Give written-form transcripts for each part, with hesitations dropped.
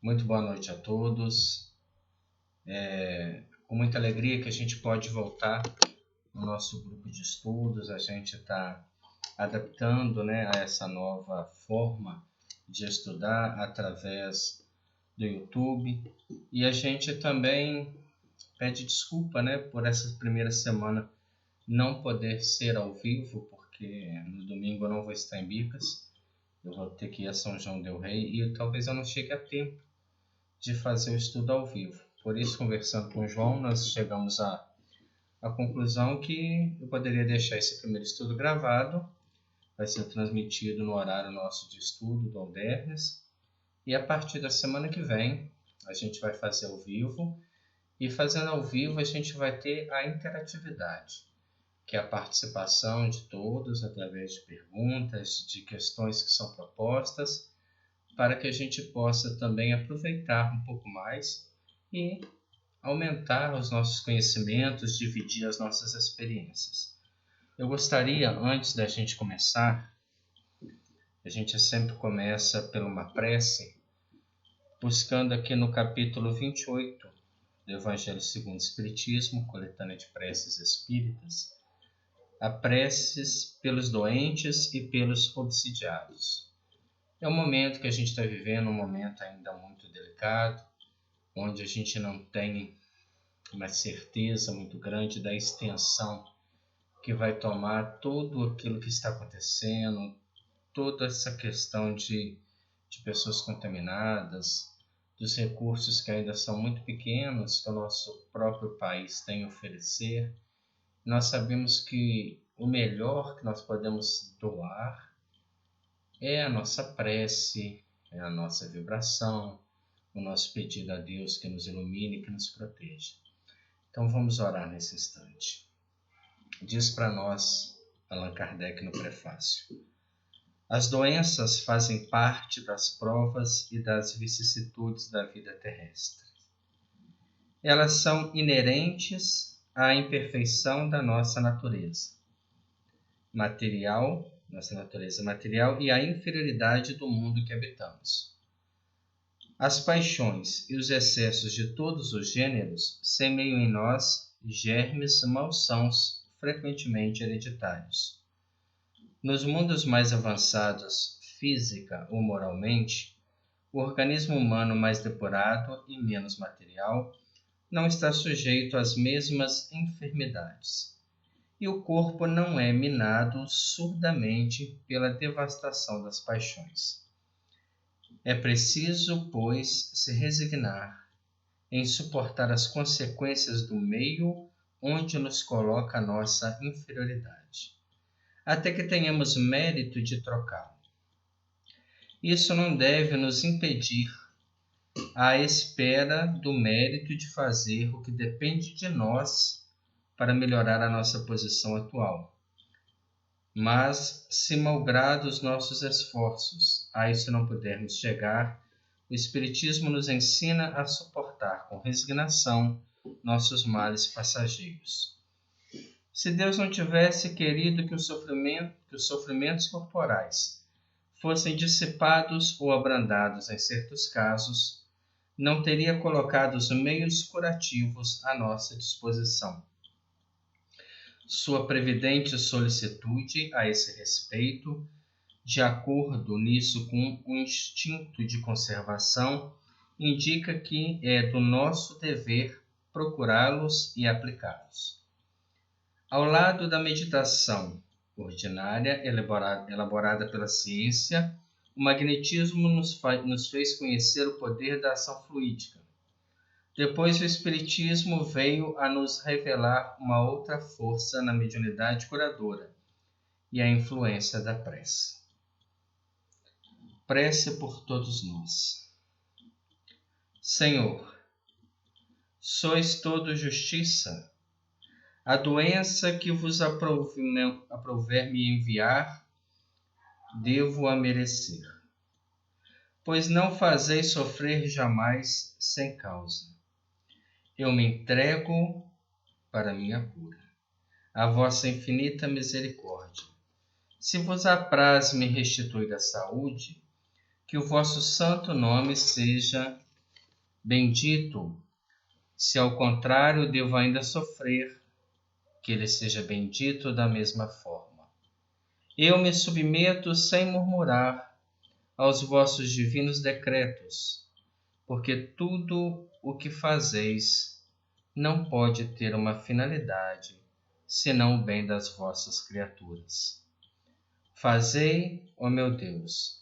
Muito boa noite a todos. Com muita alegria que a gente pode voltar no nosso grupo de estudos. A gente está adaptando, a essa nova forma de estudar através do YouTube. E a gente também pede desculpa, por essa primeira semana não poder ser ao vivo, porque no domingo eu não vou estar em Bicas. Eu vou ter que ir a São João del Rei e talvez eu não chegue a tempo de fazer o estudo ao vivo. Por isso, conversando com o João, nós chegamos à conclusão que eu poderia deixar esse primeiro estudo gravado, vai ser transmitido no horário nosso de estudo do Aldernes, e a partir da semana que vem a gente vai fazer ao vivo, e fazendo ao vivo a gente vai ter a interatividade, que é a participação de todos através de perguntas, de questões que são propostas, para que a gente possa também aproveitar um pouco mais e aumentar os nossos conhecimentos, dividir as nossas experiências. Eu gostaria, antes da gente começar, a gente sempre começa por uma prece, buscando aqui no capítulo 28 do Evangelho segundo o Espiritismo, coletânea de preces espíritas, a preces pelos doentes e pelos obsidiados. É um momento que a gente está vivendo, um momento ainda muito delicado, onde a gente não tem uma certeza muito grande da extensão que vai tomar tudo aquilo que está acontecendo, toda essa questão de pessoas contaminadas, dos recursos que ainda são muito pequenos que o nosso próprio país tem a oferecer. Nós sabemos que o melhor que nós podemos doar é a nossa prece, é a nossa vibração, o nosso pedido a Deus que nos ilumine e que nos proteja. Então vamos orar nesse instante. Diz para nós Allan Kardec no prefácio: as doenças fazem parte das provas e das vicissitudes da vida terrestre. Elas são inerentes à imperfeição da nossa natureza material e à inferioridade do mundo que habitamos. As paixões e os excessos de todos os gêneros semeiam em nós germes malsãos frequentemente hereditários. Nos mundos mais avançados, física ou moralmente, o organismo humano mais depurado e menos material não está sujeito às mesmas enfermidades. E o corpo não é minado surdamente pela devastação das paixões. É preciso, pois, se resignar em suportar as consequências do meio onde nos coloca a nossa inferioridade, até que tenhamos mérito de trocá-lo. Isso não deve nos impedir à espera do mérito de fazer o que depende de nós para melhorar a nossa posição atual. Mas, se malgrado os nossos esforços a isso não pudermos chegar, o Espiritismo nos ensina a suportar com resignação nossos males passageiros. Se Deus não tivesse querido que os sofrimentos corporais fossem dissipados ou abrandados em certos casos, não teria colocado os meios curativos à nossa disposição. Sua previdente solicitude a esse respeito, de acordo nisso com o instinto de conservação, indica que é do nosso dever procurá-los e aplicá-los. Ao lado da meditação ordinária elaborada pela ciência, o magnetismo nos fez conhecer o poder da ação fluídica. Depois o Espiritismo veio a nos revelar uma outra força na mediunidade curadora e a influência da prece. Prece por todos nós. Senhor, sois todo justiça. A doença que vos aprouver me enviar, devo-a merecer, pois não fazeis sofrer jamais sem causa. Eu me entrego para minha cura, a vossa infinita misericórdia. Se vos apraz me restituir a saúde, que o vosso santo nome seja bendito. Se ao contrário devo ainda sofrer, que ele seja bendito da mesma forma. Eu me submeto sem murmurar aos vossos divinos decretos, porque tudo o que fazeis não pode ter uma finalidade, senão o bem das vossas criaturas. Fazei, ó meu Deus,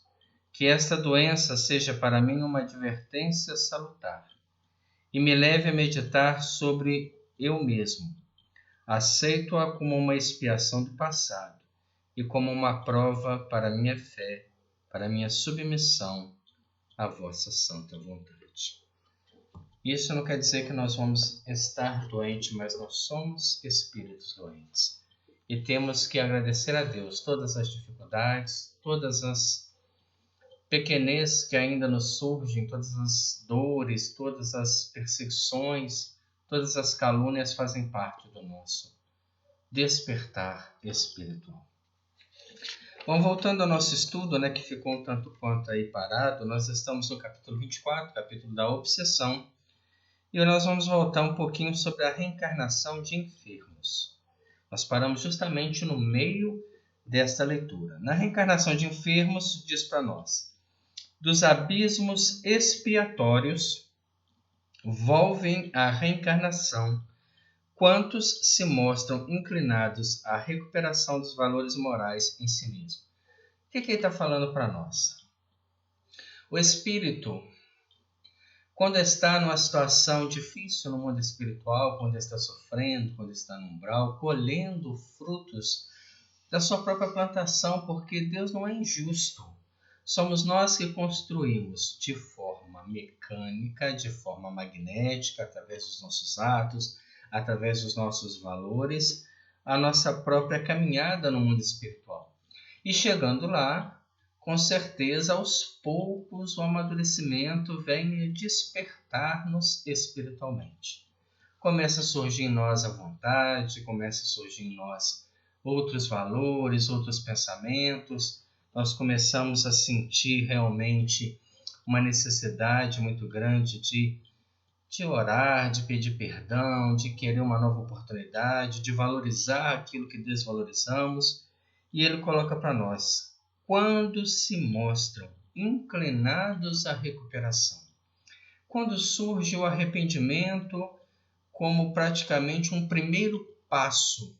que esta doença seja para mim uma advertência salutar, e me leve a meditar sobre eu mesmo. Aceito-a como uma expiação do passado e como uma prova para minha fé, para minha submissão à vossa santa vontade. Isso não quer dizer que nós vamos estar doentes, mas nós somos espíritos doentes. E temos que agradecer a Deus todas as dificuldades, todas as pequenez que ainda nos surgem, todas as dores, todas as perseguições, todas as calúnias fazem parte do nosso despertar espiritual. Bom, voltando ao nosso estudo, que ficou um tanto quanto aí parado, nós estamos no capítulo 24, capítulo da obsessão, e nós vamos voltar um pouquinho sobre a reencarnação de enfermos. Nós paramos justamente no meio desta leitura. Na reencarnação de enfermos, diz para nós: dos abismos expiatórios volvem à reencarnação quantos se mostram inclinados à recuperação dos valores morais em si mesmo. O que ele está falando para nós? O espírito, quando está numa situação difícil no mundo espiritual, quando está sofrendo, quando está no umbral, colhendo frutos da sua própria plantação, porque Deus não é injusto. Somos nós que construímos de forma mecânica, de forma magnética, através dos nossos atos, através dos nossos valores, a nossa própria caminhada no mundo espiritual. E chegando lá, com certeza, aos poucos, o amadurecimento vem despertar-nos espiritualmente. Começa a surgir em nós a vontade, começa a surgir em nós outros valores, outros pensamentos. Nós começamos a sentir realmente uma necessidade muito grande de orar, de pedir perdão, de querer uma nova oportunidade, de valorizar aquilo que desvalorizamos. E ele coloca para nós: quando se mostram inclinados à recuperação, quando surge o arrependimento como praticamente um primeiro passo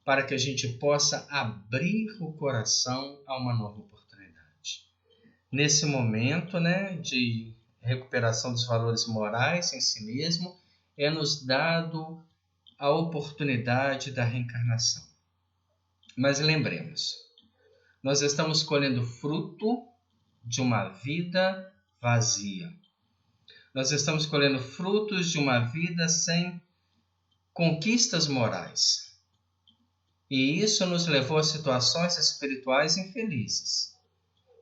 para que a gente possa abrir o coração a uma nova oportunidade. Nesse momento, de recuperação dos valores morais em si mesmo, é nos dado a oportunidade da reencarnação. Mas lembremos, nós estamos colhendo fruto de uma vida vazia. Nós estamos colhendo frutos de uma vida sem conquistas morais. E isso nos levou a situações espirituais infelizes,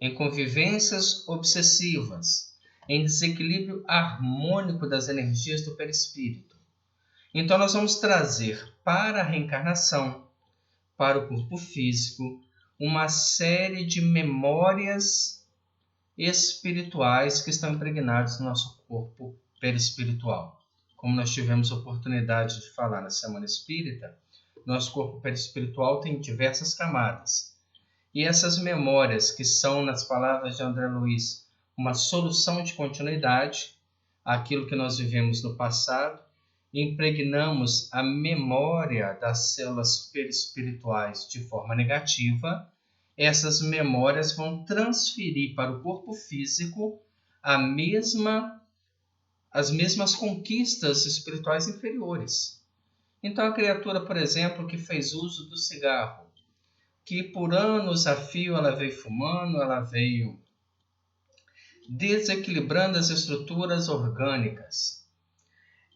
em convivências obsessivas, em desequilíbrio harmônico das energias do perispírito. Então nós vamos trazer para a reencarnação, para o corpo físico, uma série de memórias espirituais que estão impregnadas no nosso corpo perispiritual. Como nós tivemos a oportunidade de falar na Semana Espírita, nosso corpo perispiritual tem diversas camadas. E essas memórias, que são, nas palavras de André Luiz, uma solução de continuidade àquilo que nós vivemos no passado, impregnamos a memória das células perispirituais de forma negativa, essas memórias vão transferir para o corpo físico as mesmas conquistas espirituais inferiores. Então a criatura, por exemplo, que fez uso do cigarro, que por anos a fio ela veio fumando, ela veio desequilibrando as estruturas orgânicas.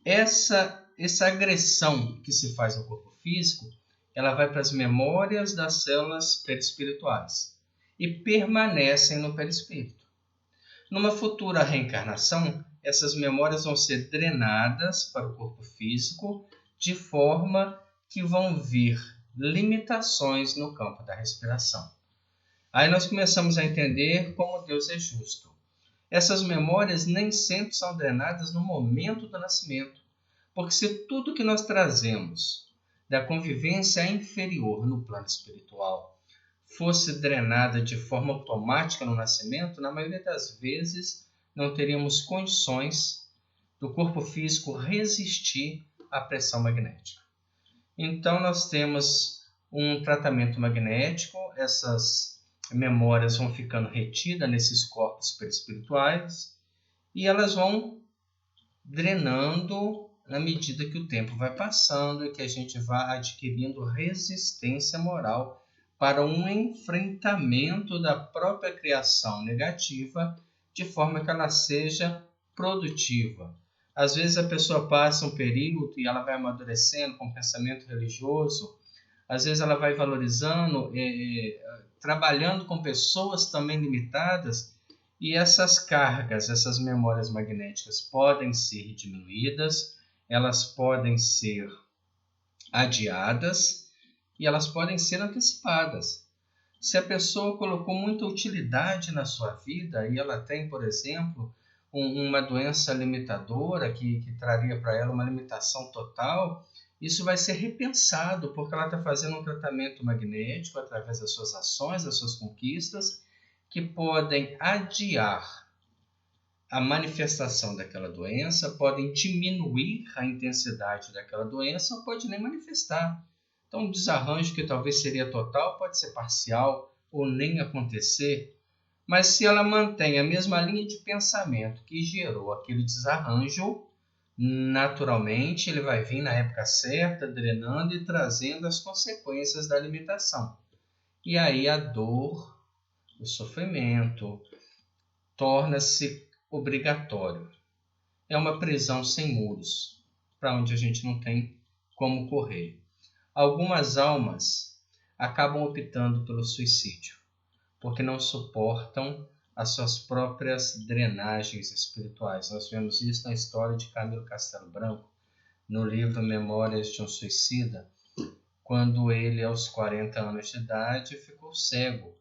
Essa agressão que se faz no corpo físico, ela vai para as memórias das células perispirituais e permanecem no perispírito. Numa futura reencarnação, essas memórias vão ser drenadas para o corpo físico, de forma que vão vir limitações no campo da respiração. Aí nós começamos a entender como Deus é justo. Essas memórias nem sempre são drenadas no momento do nascimento, porque se tudo que nós trazemos da convivência inferior no plano espiritual fosse drenada de forma automática no nascimento, na maioria das vezes não teríamos condições do corpo físico resistir à pressão magnética. Então nós temos um tratamento magnético, essas memórias vão ficando retidas nesses corpos perispirituais e elas vão drenando na medida que o tempo vai passando e que a gente vai adquirindo resistência moral para um enfrentamento da própria criação negativa de forma que ela seja produtiva. Às vezes a pessoa passa um período e ela vai amadurecendo com pensamento religioso, às vezes ela vai valorizando, trabalhando com pessoas também limitadas, e essas cargas, essas memórias magnéticas podem ser diminuídas, elas podem ser adiadas e elas podem ser antecipadas. Se a pessoa colocou muita utilidade na sua vida e ela tem, por exemplo, uma doença limitadora que traria para ela uma limitação total, isso vai ser repensado, porque ela está fazendo um tratamento magnético através das suas ações, das suas conquistas, que podem adiar a manifestação daquela doença, podem diminuir a intensidade daquela doença ou pode nem manifestar. Então, um desarranjo que talvez seria total pode ser parcial ou nem acontecer, mas se ela mantém a mesma linha de pensamento que gerou aquele desarranjo, naturalmente ele vai vir na época certa, drenando e trazendo as consequências da limitação. E aí a dor, o sofrimento, torna-se obrigatório. É uma prisão sem muros, para onde a gente não tem como correr. Algumas almas acabam optando pelo suicídio, porque não suportam as suas próprias drenagens espirituais. Nós vemos isso na história de Camilo Castelo Branco, no livro Memórias de um Suicida, quando ele, aos 40 anos de idade, ficou cego.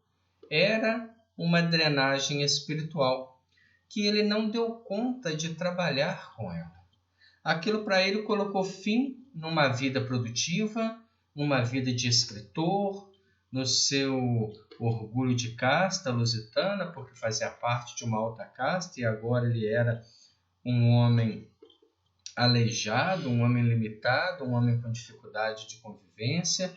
Era uma drenagem espiritual que ele não deu conta de trabalhar com ela. Aquilo para ele colocou fim numa vida produtiva, numa vida de escritor, no seu orgulho de casta lusitana, porque fazia parte de uma alta casta e agora ele era um homem aleijado, um homem limitado, um homem com dificuldade de convivência,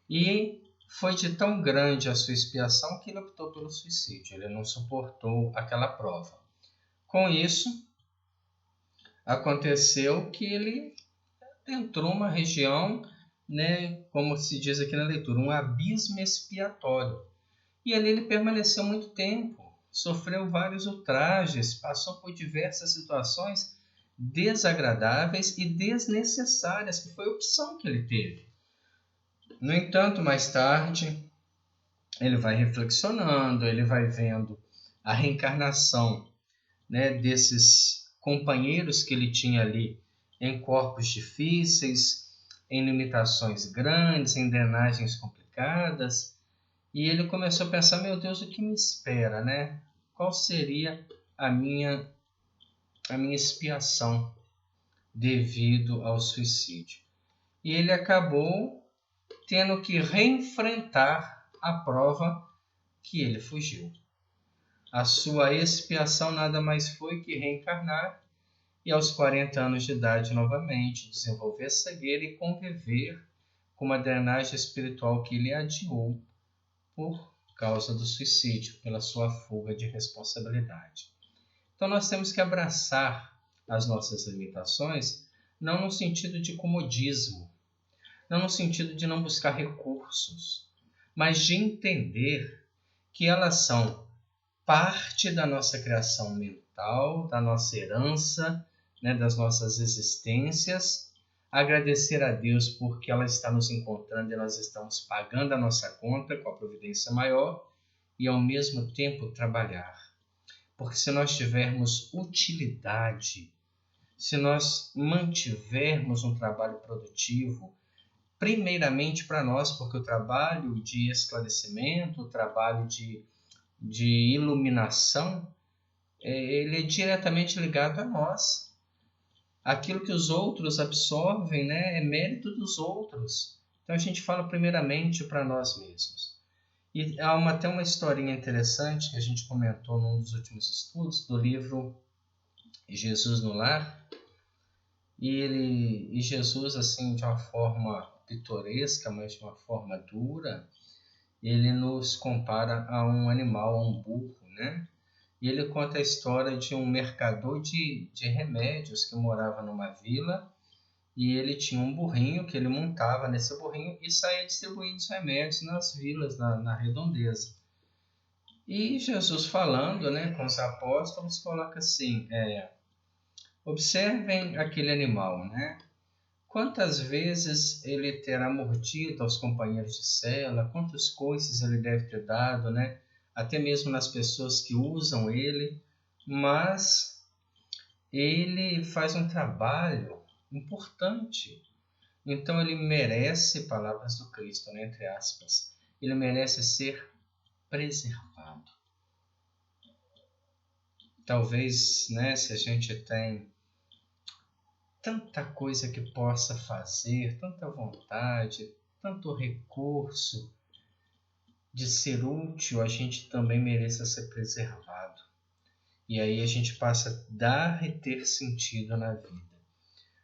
e foi de tão grande a sua expiação que ele optou pelo suicídio. Ele não suportou aquela prova. Com isso, aconteceu que ele entrou numa região, como se diz aqui na leitura, um abismo expiatório. E ali ele permaneceu muito tempo, sofreu vários ultrajes, passou por diversas situações desagradáveis e desnecessárias, que foi a opção que ele teve. No entanto, mais tarde, ele vai reflexionando, ele vai vendo a reencarnação, desses companheiros que ele tinha ali em corpos difíceis, em limitações grandes, em drenagens complicadas, e ele começou a pensar, meu Deus, o que me espera, Qual seria a minha expiação devido ao suicídio? E ele acabou tendo que reenfrentar a prova que ele fugiu. A sua expiação nada mais foi que reencarnar e aos 40 anos de idade novamente desenvolver cegueira e conviver com uma drenagem espiritual que ele adiou por causa do suicídio, pela sua fuga de responsabilidade. Então nós temos que abraçar as nossas limitações, não no sentido de comodismo, não no sentido de não buscar recursos, mas de entender que elas são parte da nossa criação mental, da nossa herança, das nossas existências. Agradecer a Deus porque ela está nos encontrando e nós estamos pagando a nossa conta com a providência maior e ao mesmo tempo trabalhar. Porque se nós tivermos utilidade, se nós mantivermos um trabalho produtivo, primeiramente para nós, porque o trabalho de esclarecimento, o trabalho de iluminação, ele é diretamente ligado a nós. Aquilo que os outros absorvem, né, é mérito dos outros. Então a gente fala primeiramente para nós mesmos. E há até uma historinha interessante que a gente comentou num dos últimos estudos do livro Jesus no Lar. E Jesus, assim, de uma forma pitoresca, mas de uma forma dura, ele nos compara a um animal, a um burro, né? E ele conta a história de um mercador de remédios que morava numa vila, e ele tinha um burrinho que ele montava nesse burrinho e saía distribuindo os remédios nas vilas, na redondeza. E Jesus, falando, né, com os apóstolos, coloca assim, observem aquele animal, né? Quantas vezes ele terá mordido aos companheiros de cela, quantos coices ele deve ter dado, né? Até mesmo nas pessoas que usam ele, mas ele faz um trabalho importante. Então ele merece, palavras do Cristo, né, entre aspas, ele merece ser preservado. Talvez, né, se a gente tem tanta coisa que possa fazer, tanta vontade, tanto recurso de ser útil, a gente também mereça ser preservado. E aí a gente passa a dar e ter sentido na vida.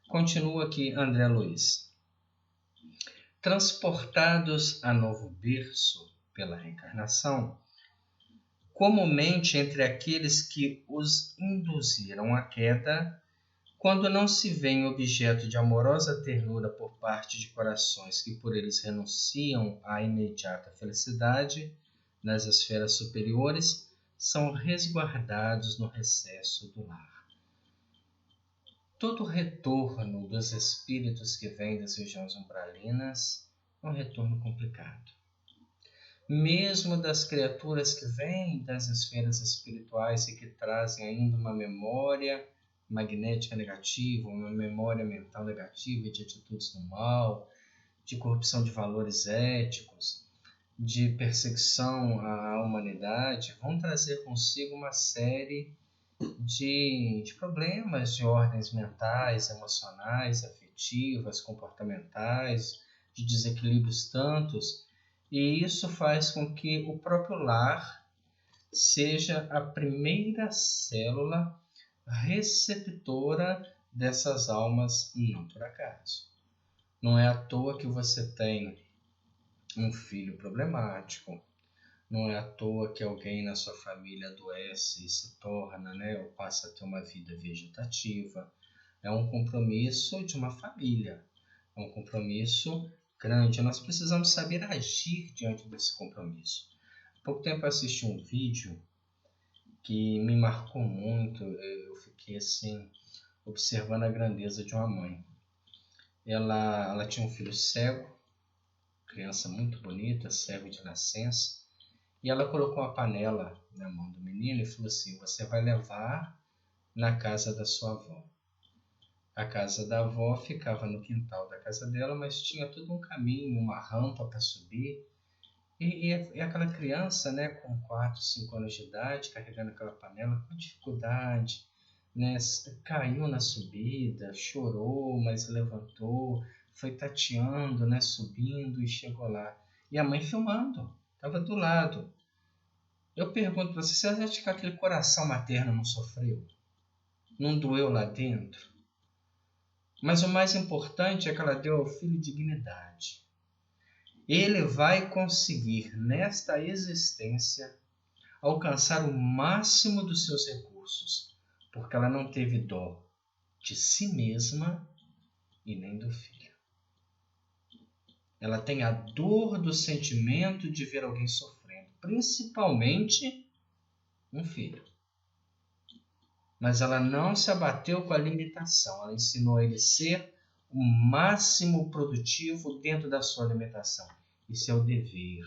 Continua aqui André Luiz. Transportados a novo berço pela reencarnação, comumente entre aqueles que os induziram à queda, quando não se vêem objeto de amorosa ternura por parte de corações que por eles renunciam à imediata felicidade nas esferas superiores, são resguardados no recesso do lar. Todo retorno dos espíritos que vêm das regiões umbralinas é um retorno complicado. Mesmo das criaturas que vêm das esferas espirituais e que trazem ainda uma memória magnética negativa, uma memória mental negativa de atitudes do mal, de corrupção de valores éticos, de perseguição à humanidade, vão trazer consigo uma série de problemas de ordens mentais, emocionais, afetivas, comportamentais, de desequilíbrios tantos, e isso faz com que o próprio lar seja a primeira célula receptora dessas almas, não por acaso. Não é à toa que você tem um filho problemático, não é à toa que alguém na sua família adoece e se torna, né, ou passa a ter uma vida vegetativa. É um compromisso de uma família, é um compromisso grande. Nós precisamos saber agir diante desse compromisso. Há pouco tempo eu assisti um vídeo que me marcou muito. Eu fiquei assim, observando a grandeza de uma mãe. Ela tinha um filho cego, criança muito bonita, cego de nascença, e ela colocou uma panela na mão do menino e falou assim: você vai levar na casa da sua avó. A casa da avó ficava no quintal da casa dela, mas tinha todo um caminho, uma rampa para subir. E aquela criança, né, com 4, 5 anos de idade, carregando aquela panela com dificuldade, né, caiu na subida, chorou, mas levantou, foi tateando, né, subindo e chegou lá. E a mãe filmando, estava do lado. Eu pergunto para você acha que aquele coração materno não sofreu? Não doeu lá dentro? Mas o mais importante é que ela deu ao filho dignidade. Ele vai conseguir, nesta existência, alcançar o máximo dos seus recursos, porque ela não teve dó de si mesma e nem do filho. Ela tem a dor do sentimento de ver alguém sofrendo, principalmente um filho. Mas ela não se abateu com a limitação, ela ensinou ele a ser o máximo produtivo dentro da sua limitação. Isso é o dever.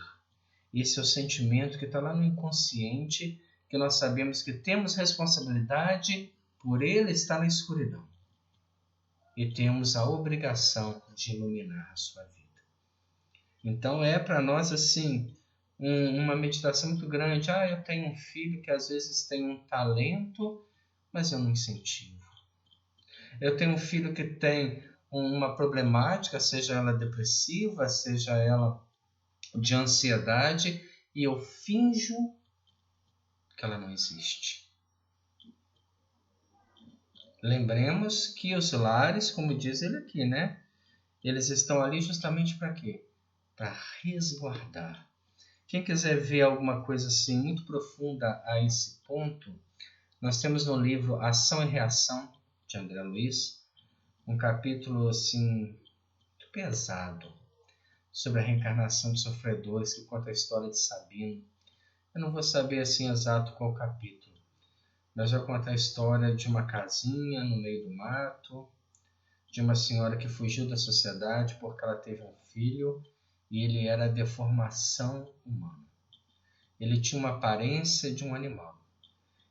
Esse é o sentimento que está lá no inconsciente, que nós sabemos que temos responsabilidade por ele estar na escuridão. E temos a obrigação de iluminar a sua vida. Então é para nós assim uma meditação muito grande. Eu tenho um filho que às vezes tem um talento, mas eu não incentivo. Eu tenho um filho que tem uma problemática, seja ela depressiva, seja ela de ansiedade, e eu finjo que ela não existe. Lembremos que os lares, como diz ele aqui, né? Eles estão ali justamente para quê? Para resguardar. Quem quiser ver alguma coisa assim muito profunda a esse ponto, nós temos no livro Ação e Reação, de André Luiz, um capítulo assim muito pesado sobre a reencarnação de sofredores, que conta a história de Sabino. Eu não vou saber assim exato qual capítulo, mas vai contar a história de uma casinha no meio do mato, de uma senhora que fugiu da sociedade porque ela teve um filho e ele era a deformação humana. Ele tinha uma aparência de um animal.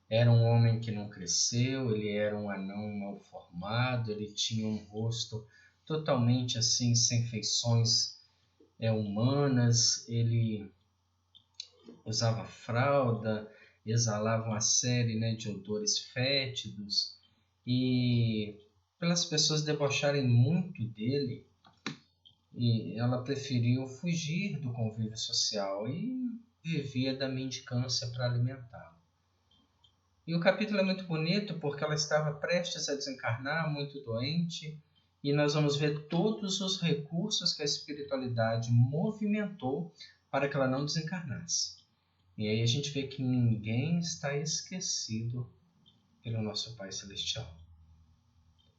Era um homem que não cresceu, ele era um anão mal formado, ele tinha um rosto totalmente assim, sem feições humanas, ele usava fralda, exalava uma série, né, de odores fétidos, e pelas pessoas debocharem muito dele, e ela preferiu fugir do convívio social e vivia da mendicância para alimentá-lo. E o capítulo é muito bonito porque ela estava prestes a desencarnar, muito doente, e nós vamos ver todos os recursos que a espiritualidade movimentou para que ela não desencarnasse. E aí a gente vê que ninguém está esquecido pelo nosso Pai Celestial.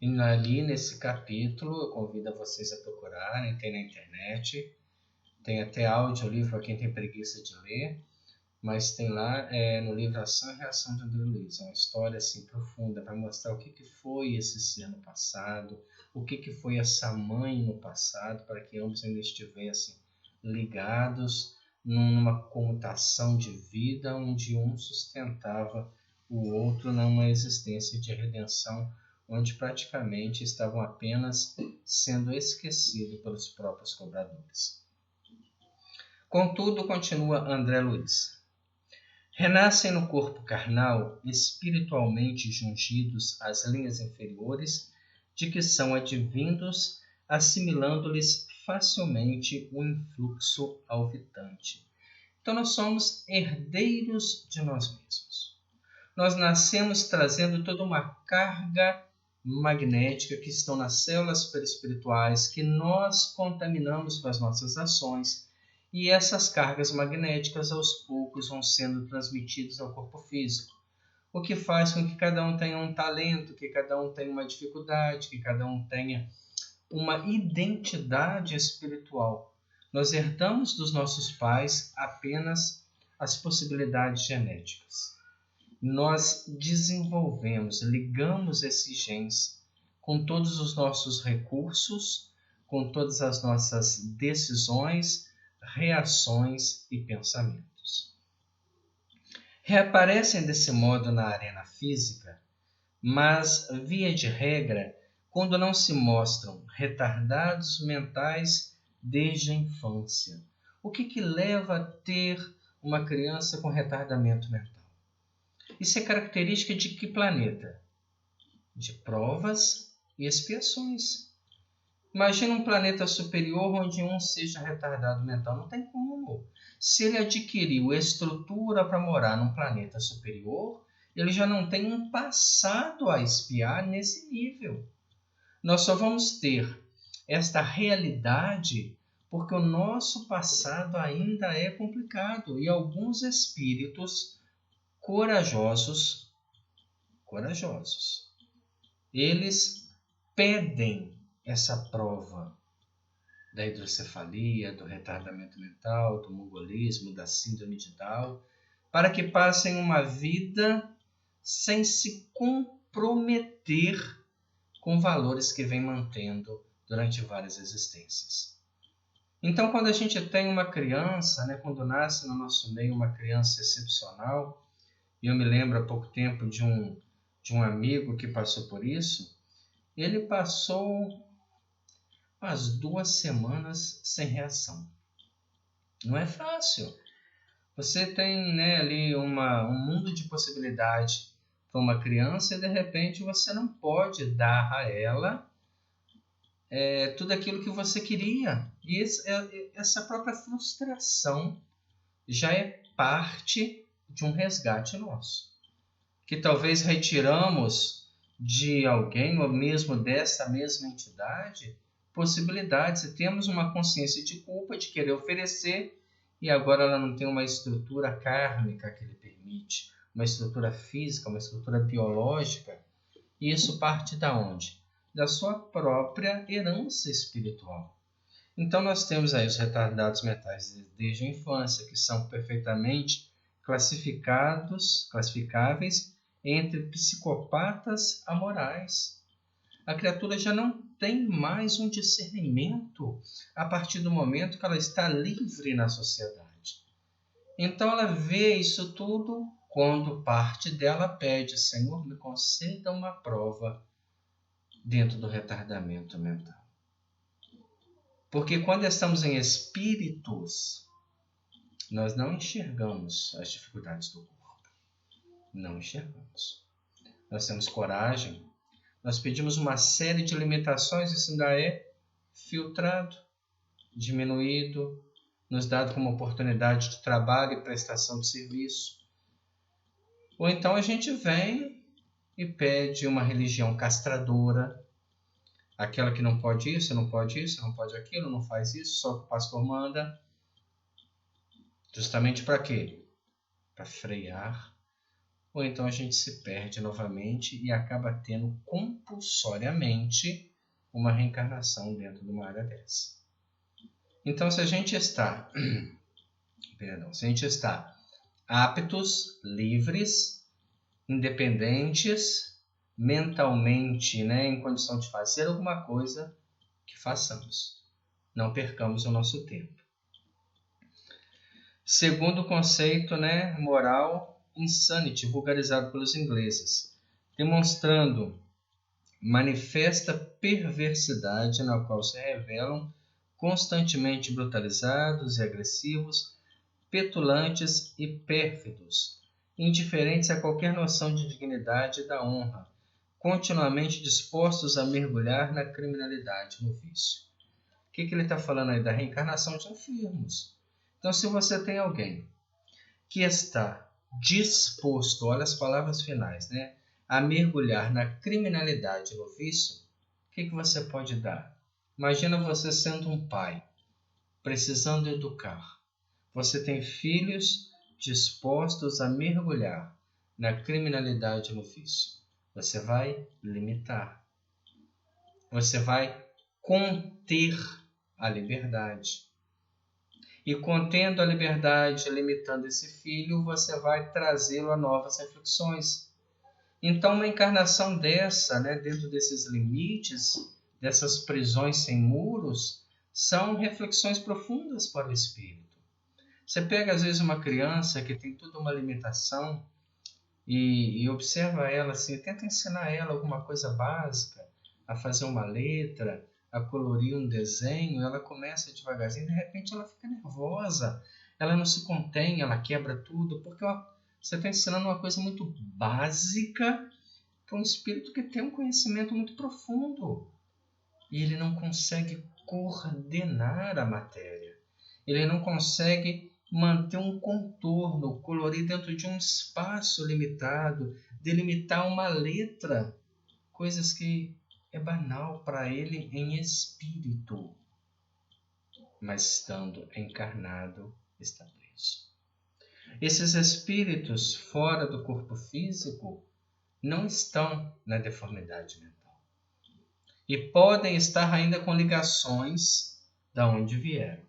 E ali nesse capítulo, eu convido vocês a procurarem, tem na internet, tem até audiolivro para quem tem preguiça de ler, mas tem lá no livro Ação e Reação de André Luiz. É uma história assim profunda, vai mostrar o que foi esse ser no passado, o que foi essa mãe no passado, para que ambos ainda estivessem ligados numa comutação de vida, onde um sustentava o outro numa existência de redenção, onde praticamente estavam apenas sendo esquecidos pelos próprios cobradores. Contudo, continua André Luiz, renascem no corpo carnal, espiritualmente jungidos às linhas inferiores, de que são advindos, assimilando-lhes facilmente o influxo alvitante. Então nós somos herdeiros de nós mesmos. Nós nascemos trazendo toda uma carga magnética que estão nas células perispirituais, que nós contaminamos com as nossas ações, e essas cargas magnéticas aos poucos vão sendo transmitidas ao corpo físico, o que faz com que cada um tenha um talento, que cada um tenha uma dificuldade, que cada um tenha uma identidade espiritual. Nós herdamos dos nossos pais apenas as possibilidades genéticas. Nós desenvolvemos, ligamos esses genes com todos os nossos recursos, com todas as nossas decisões, reações e pensamentos. Reaparecem desse modo na arena física, mas, via de regra, quando não se mostram retardados mentais desde a infância. O que leva a ter uma criança com retardamento mental? Isso é característica de que planeta? De provas e expiações. Imagina um planeta superior onde um seja retardado mental. Não tem como. Se ele adquiriu estrutura para morar num planeta superior, ele já não tem um passado a expiar nesse nível. Nós só vamos ter esta realidade porque o nosso passado ainda é complicado. E alguns espíritos corajosos, eles pedem essa prova da hidrocefalia, do retardamento mental, do mongolismo, da síndrome de Down, para que passem uma vida sem se comprometer com valores que vem mantendo durante várias existências. Então, quando a gente tem uma criança, quando nasce no nosso meio uma criança excepcional, e eu me lembro há pouco tempo de um amigo que passou por isso, ele passou umas 2 semanas sem reação. Não é fácil. Você tem, né, ali um mundo de possibilidade para uma criança e de repente você não pode dar a ela tudo aquilo que você queria. E essa própria frustração já é parte de um resgate nosso. Que talvez retiramos de alguém ou mesmo dessa mesma entidade possibilidades e temos uma consciência de culpa de querer oferecer e agora ela não tem uma estrutura kármica que lhe permite, uma estrutura física, uma estrutura biológica. E isso parte da onde? Da sua própria herança espiritual. Então nós temos aí os retardados mentais desde a infância, que são perfeitamente classificáveis entre psicopatas amorais. A criatura já não tem mais um discernimento a partir do momento que ela está livre na sociedade. Então ela vê isso tudo quando parte dela pede: Senhor, me conceda uma prova dentro do retardamento mental. Porque quando estamos em espíritos, nós não enxergamos as dificuldades do corpo. Não enxergamos. Nós temos coragem. Nós pedimos uma série de limitações, isso ainda é filtrado, diminuído, nos dado como oportunidade de trabalho e prestação de serviço. Ou então a gente vem e pede uma religião castradora, aquela que não pode isso, não pode isso, não pode aquilo, não faz isso, só que o pastor manda. Justamente para quê? Para frear. Ou então a gente se perde novamente e acaba tendo compulsoriamente uma reencarnação dentro de uma área dessa. Então, se a gente está aptos, livres, independentes, mentalmente, né, em condição de fazer alguma coisa, que façamos. Não percamos o nosso tempo. Segundo conceito, né, moral, insanity, vulgarizado pelos ingleses, demonstrando manifesta perversidade na qual se revelam constantemente brutalizados e agressivos, petulantes e pérfidos, indiferentes a qualquer noção de dignidade e da honra, continuamente dispostos a mergulhar na criminalidade, no vício. O que ele está falando aí? Da reencarnação de enfermos. Então, se você tem alguém que está disposto, olha as palavras finais, né, a mergulhar na criminalidade, no vício, o que você pode dar? Imagina você sendo um pai, precisando educar. Você tem filhos dispostos a mergulhar na criminalidade, no vício. Você vai limitar. Você vai conter a liberdade. E contendo a liberdade, limitando esse filho, você vai trazê-lo a novas reflexões. Então, uma encarnação dessa, né, dentro desses limites, dessas prisões sem muros, são reflexões profundas para o espírito. Você pega, às vezes, uma criança que tem toda uma limitação e observa ela assim, tenta ensinar ela alguma coisa básica, a fazer uma letra, a colorir um desenho, ela começa devagarzinho, de repente ela fica nervosa, ela não se contém, ela quebra tudo, porque você está ensinando uma coisa muito básica para um espírito que tem um conhecimento muito profundo. E ele não consegue coordenar a matéria. Ele não consegue manter um contorno, colorir dentro de um espaço limitado, delimitar uma letra, coisas que é banal para ele em espírito, mas estando encarnado, está preso. Esses espíritos fora do corpo físico não estão na deformidade mental e podem estar ainda com ligações da onde vieram.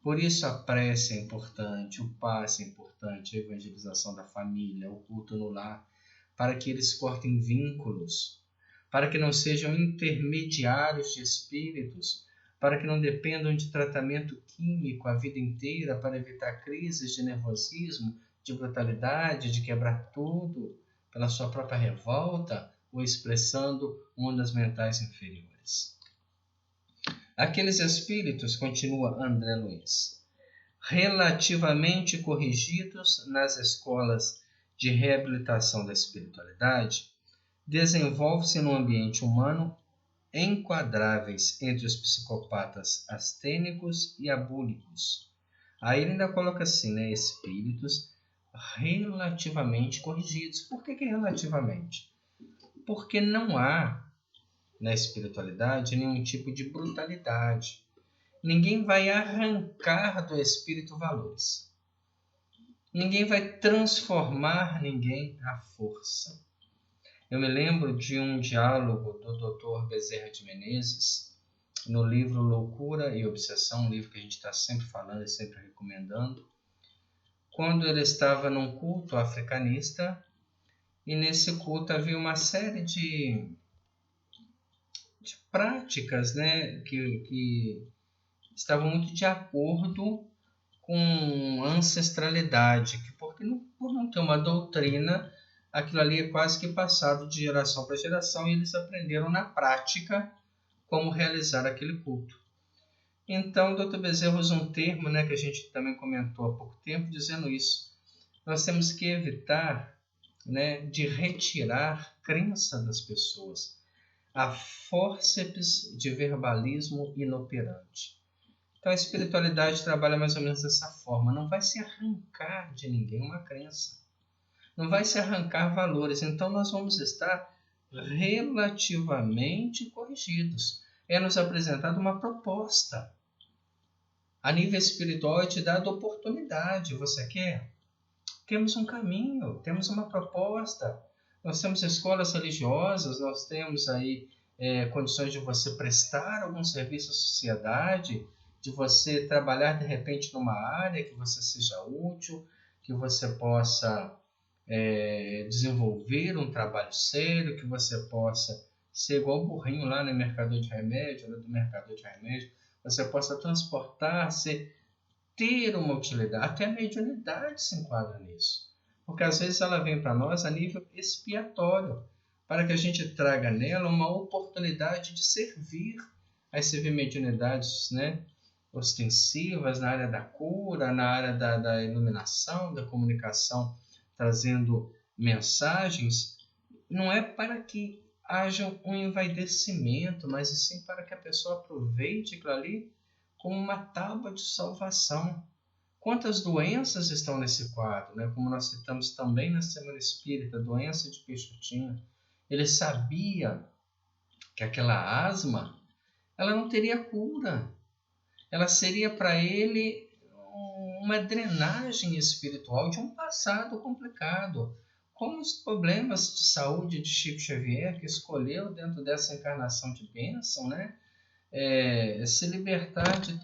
Por isso a prece é importante, o passe é importante, a evangelização da família, o culto no lar, para que eles cortem vínculos, para que não sejam intermediários de espíritos, para que não dependam de tratamento químico a vida inteira para evitar crises de nervosismo, de brutalidade, de quebrar tudo pela sua própria revolta ou expressando ondas mentais inferiores. Aqueles espíritos, continua André Luiz, relativamente corrigidos nas escolas de reabilitação da espiritualidade, desenvolve-se no ambiente humano enquadráveis entre os psicopatas astênicos e abúlicos. Aí ele ainda coloca assim, né, espíritos relativamente corrigidos. Por que relativamente? Porque não há na espiritualidade nenhum tipo de brutalidade. Ninguém vai arrancar do espírito valores. Ninguém vai transformar ninguém à força. Eu me lembro de um diálogo do Dr. Bezerra de Menezes, no livro Loucura e Obsessão, um livro que a gente está sempre falando e sempre recomendando, quando ele estava num culto africanista, e nesse culto havia uma série de práticas, né, que estavam muito de acordo com a ancestralidade, porque por não ter uma doutrina, aquilo ali é quase que passado de geração para geração, e eles aprenderam na prática como realizar aquele culto. Então, o Dr. Bezerra usa um termo, né, que a gente também comentou há pouco tempo, dizendo isso. Nós temos que evitar, né, de retirar crença das pessoas, a fórceps de verbalismo inoperante. Então, a espiritualidade trabalha mais ou menos dessa forma. Não vai se arrancar de ninguém uma crença. Não vai se arrancar valores. Então, nós vamos estar relativamente corrigidos. É nos apresentada uma proposta. A nível espiritual é te dada oportunidade. Você quer? Temos um caminho, temos uma proposta. Nós temos escolas religiosas, nós temos aí condições de você prestar algum serviço à sociedade, de você trabalhar de repente numa área que você seja útil, que você possa desenvolver um trabalho sério, que você possa ser igual o burrinho lá no mercador de remédio, do mercador de remédio, você possa transportar-se, ter uma utilidade. Até a mediunidade se enquadra nisso, porque às vezes ela vem para nós a nível expiatório, para que a gente traga nela uma oportunidade de servir. Aí você vê mediunidades, né, ostensivas na área da cura, na área da iluminação, da comunicação, trazendo mensagens. Não é para que haja um envaidecimento, mas sim para que a pessoa aproveite aquilo ali como uma tábua de salvação. Quantas doenças estão nesse quadro, né? Como nós citamos também na Semana Espírita, a doença de Peixotinho. Ele sabia que aquela asma, ela não teria cura. Ela seria para ele uma drenagem espiritual de um passado complicado, como os problemas de saúde de Chico Xavier, que escolheu dentro dessa encarnação de bênção, né, se libertar de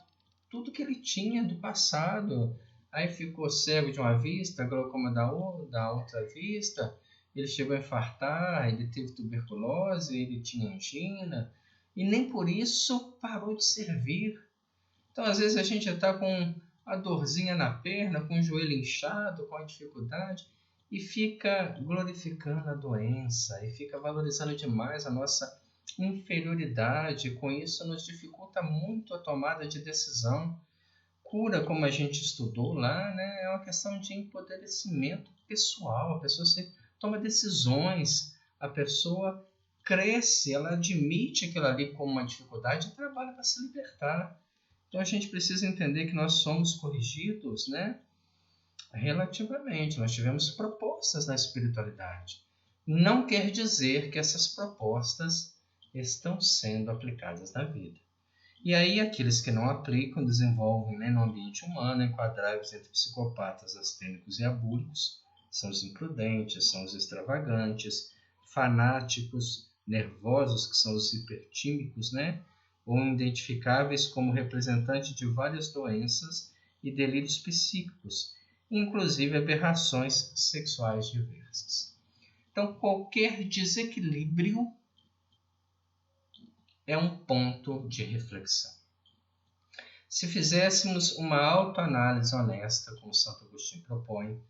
tudo que ele tinha do passado. Aí ficou cego de uma vista, glaucoma da outra vista, ele chegou a infartar, ele teve tuberculose, ele tinha angina, e nem por isso parou de servir. Então, às vezes, a gente está com a dorzinha na perna, com o joelho inchado, com a dificuldade, e fica glorificando a doença, e fica valorizando demais a nossa inferioridade. Com isso, nos dificulta muito a tomada de decisão. Cura, como a gente estudou lá, né, é uma questão de empoderamento pessoal. A pessoa toma decisões, a pessoa cresce, ela admite aquilo ali como uma dificuldade e trabalha para se libertar. Então a gente precisa entender que nós somos corrigidos, né, relativamente. Nós tivemos propostas na espiritualidade. Não quer dizer que essas propostas estão sendo aplicadas na vida. E aí aqueles que não aplicam desenvolvem, né, no ambiente humano enquadráveis entre psicopatas, astênicos e abúlicos. São os imprudentes, são os extravagantes, fanáticos, nervosos, que são os hipertímicos, né, ou identificáveis como representantes de várias doenças e delírios psíquicos, inclusive aberrações sexuais diversas. Então, qualquer desequilíbrio é um ponto de reflexão. Se fizéssemos uma autoanálise honesta, como Santo Agostinho propõe,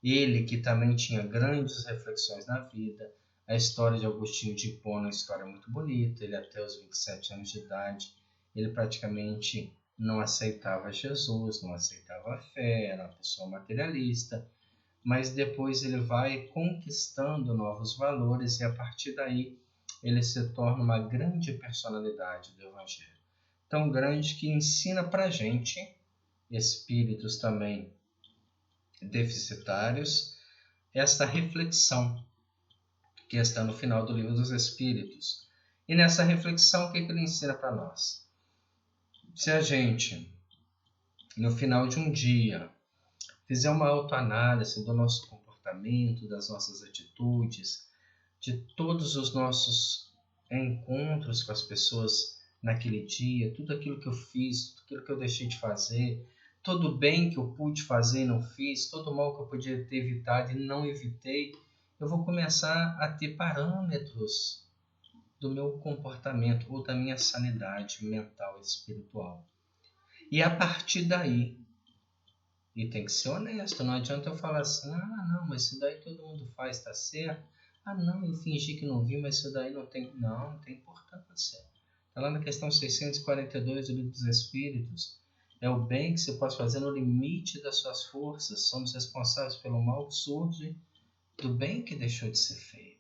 ele que também tinha grandes reflexões na vida, a história de Agostinho de Hipona é uma história muito bonita. Ele até os 27 anos de idade, ele praticamente não aceitava Jesus, não aceitava a fé, era uma pessoa materialista, mas depois ele vai conquistando novos valores e a partir daí ele se torna uma grande personalidade do Evangelho. Tão grande que ensina para a gente, espíritos também deficitários, esta reflexão que está no final do Livro dos Espíritos. E nessa reflexão, o que ele ensina para nós? Se a gente, no final de um dia, fizer uma autoanálise do nosso comportamento, das nossas atitudes, de todos os nossos encontros com as pessoas naquele dia, tudo aquilo que eu fiz, tudo aquilo que eu deixei de fazer, todo o bem que eu pude fazer e não fiz, todo o mal que eu podia ter evitado e não evitei, eu vou começar a ter parâmetros do meu comportamento ou da minha sanidade mental e espiritual. E a partir daí, e tem que ser honesto, não adianta eu falar assim, não, mas isso daí todo mundo faz, tá certo? Não, eu fingi que não vi, mas isso daí não tem importância. Está lá na questão 642 do Livro dos Espíritos. É o bem que você pode fazer no limite das suas forças. Somos responsáveis pelo mal que surge do bem que deixou de ser feito.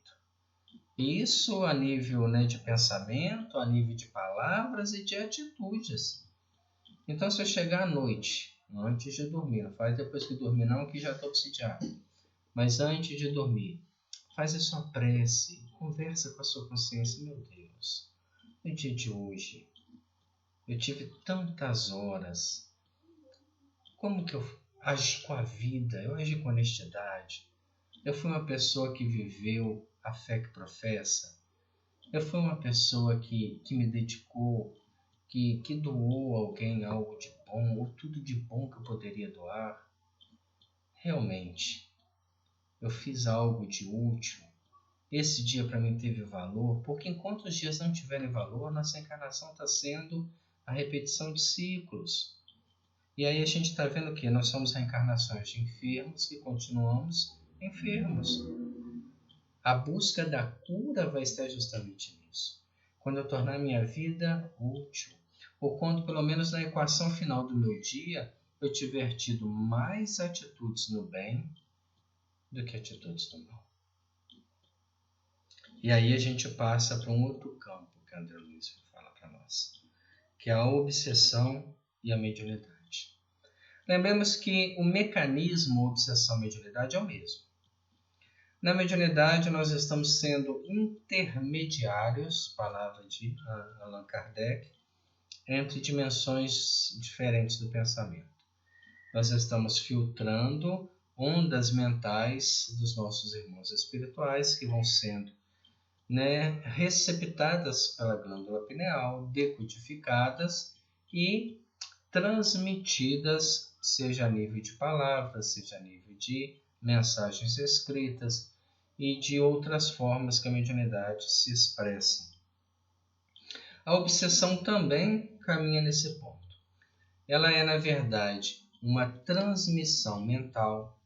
Isso a nível, de pensamento, a nível de palavras e de atitudes. Então, se eu chegar à noite, antes de dormir, não faz depois que dormir não, que já estou obsidiado, mas antes de dormir, faz a sua prece, conversa com a sua consciência. Meu Deus, no dia de hoje, eu tive tantas horas, como que eu agi com a vida? Eu agi com honestidade? Eu fui uma pessoa que viveu a fé que professa? Eu fui uma pessoa que me dedicou, que doou a alguém algo de bom, ou tudo de bom que eu poderia doar? Realmente, eu fiz algo de útil? Esse dia para mim teve valor? Porque enquanto os dias não tiverem valor, nossa encarnação está sendo a repetição de ciclos. E aí a gente está vendo que nós somos reencarnações de enfermos que continuamos enfermos. A busca da cura vai estar justamente nisso. Quando eu tornar minha vida útil, ou quando, pelo menos na equação final do meu dia, eu tiver tido mais atitudes no bem do que atitudes no mal. E aí a gente passa para um outro campo que André Luiz vai falar para nós, que é a obsessão e a mediunidade. Lembremos que o mecanismo obsessão-mediunidade é o mesmo. Na mediunidade, nós estamos sendo intermediários, palavra de Allan Kardec, entre dimensões diferentes do pensamento. Nós estamos filtrando ondas mentais dos nossos irmãos espirituais que vão sendo receptadas pela glândula pineal, decodificadas e transmitidas, seja a nível de palavras, seja a nível de mensagens escritas e de outras formas que a mediunidade se expressa. A obsessão também caminha nesse ponto. Ela é, na verdade, uma transmissão mental,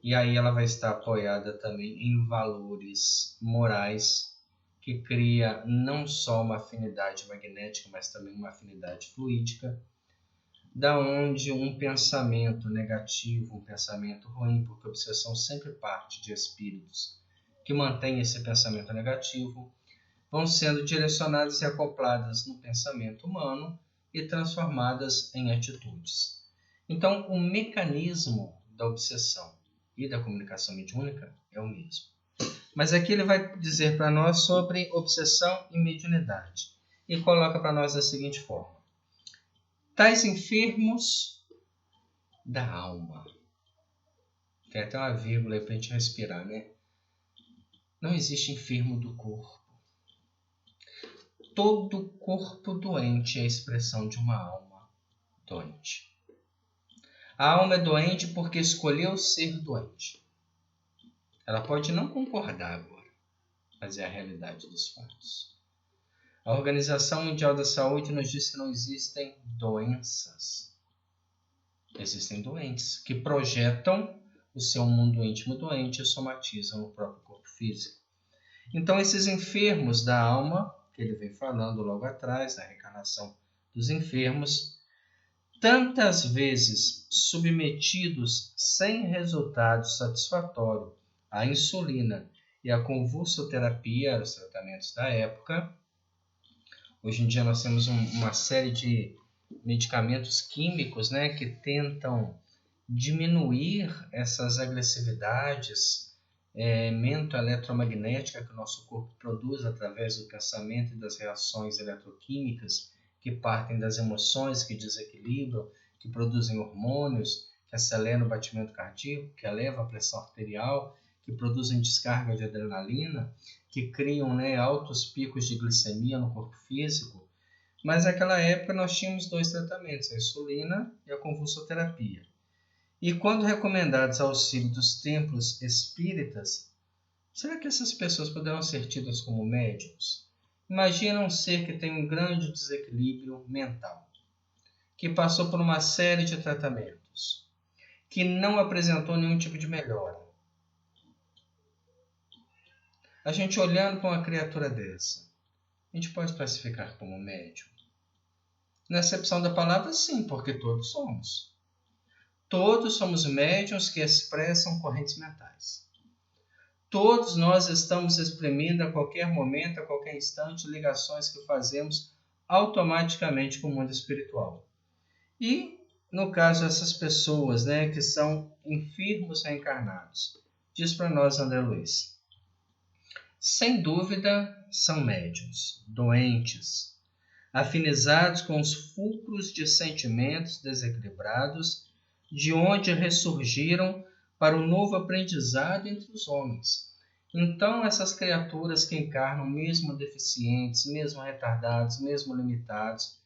e aí ela vai estar apoiada também em valores morais, que cria não só uma afinidade magnética, mas também uma afinidade fluídica, da onde um pensamento negativo, um pensamento ruim, porque a obsessão sempre parte de espíritos que mantêm esse pensamento negativo, vão sendo direcionadas e acopladas no pensamento humano e transformadas em atitudes. Então, o mecanismo da obsessão e da comunicação mediúnica é o mesmo. Mas aqui ele vai dizer para nós sobre obsessão e mediunidade. E coloca para nós da seguinte forma: tais enfermos da alma. Tem até uma vírgula aí para a gente respirar, né? Não existe enfermo do corpo. Todo corpo doente é a expressão de uma alma doente. A alma é doente porque escolheu ser doente. Ela pode não concordar agora, mas é a realidade dos fatos. A Organização Mundial da Saúde nos diz que não existem doenças. Existem doentes que projetam o seu mundo íntimo doente e somatizam no próprio corpo físico. Então, esses enfermos da alma, que ele vem falando logo atrás, na reencarnação dos enfermos, tantas vezes submetidos sem resultado satisfatório à insulina e à convulsoterapia, os tratamentos da época. Hoje em dia nós temos uma série de medicamentos químicos, né, que tentam diminuir essas agressividades mento-eletromagnética que o nosso corpo produz através do pensamento e das reações eletroquímicas que partem das emoções que desequilibram, que produzem hormônios, que aceleram o batimento cardíaco, que elevam a pressão arterial, que produzem descarga de adrenalina, que criam, né, altos picos de glicemia no corpo físico. Mas naquela época nós tínhamos 2 tratamentos, a insulina e a convulsoterapia. E quando recomendados ao auxílio dos templos espíritas, será que essas pessoas poderão ser tidas como médiuns? Imagina um ser que tem um grande desequilíbrio mental, que passou por uma série de tratamentos, que não apresentou nenhum tipo de melhora. A gente olhando para uma criatura dessa, a gente pode classificar como médium? Na acepção da palavra, sim, porque todos somos. Todos somos médiuns que expressam correntes mentais. Todos nós estamos exprimindo a qualquer momento, a qualquer instante, ligações que fazemos automaticamente com o mundo espiritual. E, no caso, essas pessoas, né, que são enfermos reencarnados, diz para nós André Luiz, sem dúvida são médiuns, doentes, afinizados com os fulcros de sentimentos desequilibrados, de onde ressurgiram para um novo aprendizado entre os homens. Então, essas criaturas que encarnam, mesmo deficientes, mesmo retardados, mesmo limitados,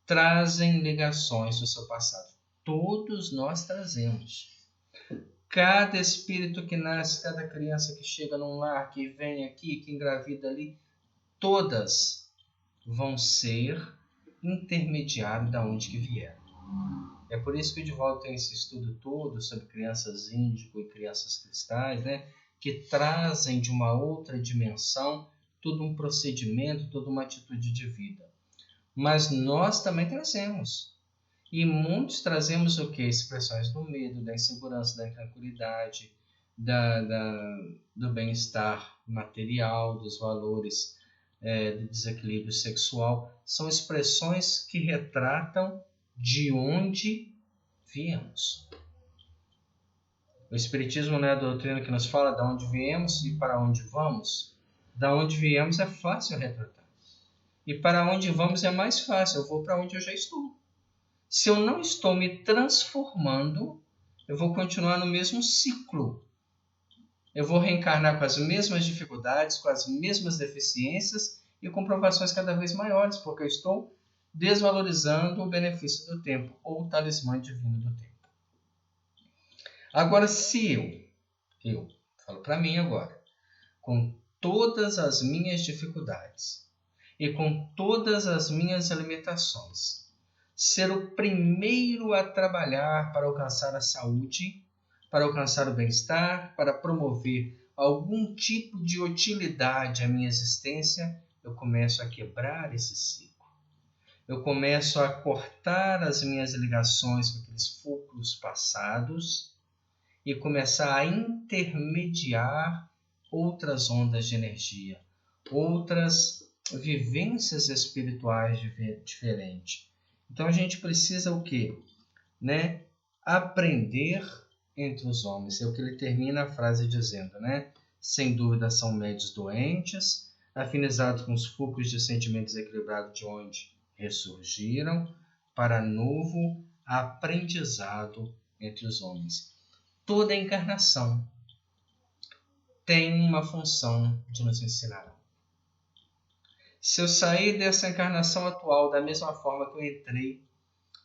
trazem ligações do seu passado. Todos nós trazemos. Cada espírito que nasce, cada criança que chega num lar, que vem aqui, que engravida ali, todas vão ser intermediários da onde que vieram. É por isso que o Divaldo tem esse estudo todo sobre crianças índigo e crianças cristais, né, que trazem de uma outra dimensão todo um procedimento, toda uma atitude de vida. Mas nós também trazemos. E muitos trazemos o quê? Expressões do medo, da insegurança, da intranquilidade, do bem-estar material, dos valores do desequilíbrio sexual. São expressões que retratam de onde viemos. O Espiritismo não é a doutrina que nos fala de onde viemos e para onde vamos. Da onde viemos é fácil retratar. E para onde vamos é mais fácil. Eu vou para onde eu já estou. Se eu não estou me transformando, eu vou continuar no mesmo ciclo. Eu vou reencarnar com as mesmas dificuldades, com as mesmas deficiências e com provações cada vez maiores, porque eu estou desvalorizando o benefício do tempo, ou o talismã divino do tempo. Agora, se eu falo para mim agora, com todas as minhas dificuldades e com todas as minhas limitações, ser o primeiro a trabalhar para alcançar a saúde, para alcançar o bem-estar, para promover algum tipo de utilidade à minha existência, eu começo a quebrar esse ciclo. Eu começo a cortar as minhas ligações com aqueles fulcros passados e começar a intermediar outras ondas de energia, outras vivências espirituais diferentes. Então a gente precisa o quê? Né? Aprender entre os homens. É o que ele termina a frase dizendo, né? Sem dúvida são médios doentes, afinizados com os fulcros de sentimentos equilibrados de onde ressurgiram, para novo aprendizado entre os homens. Toda encarnação tem uma função de nos ensinar. Se eu sair dessa encarnação atual da mesma forma que eu entrei,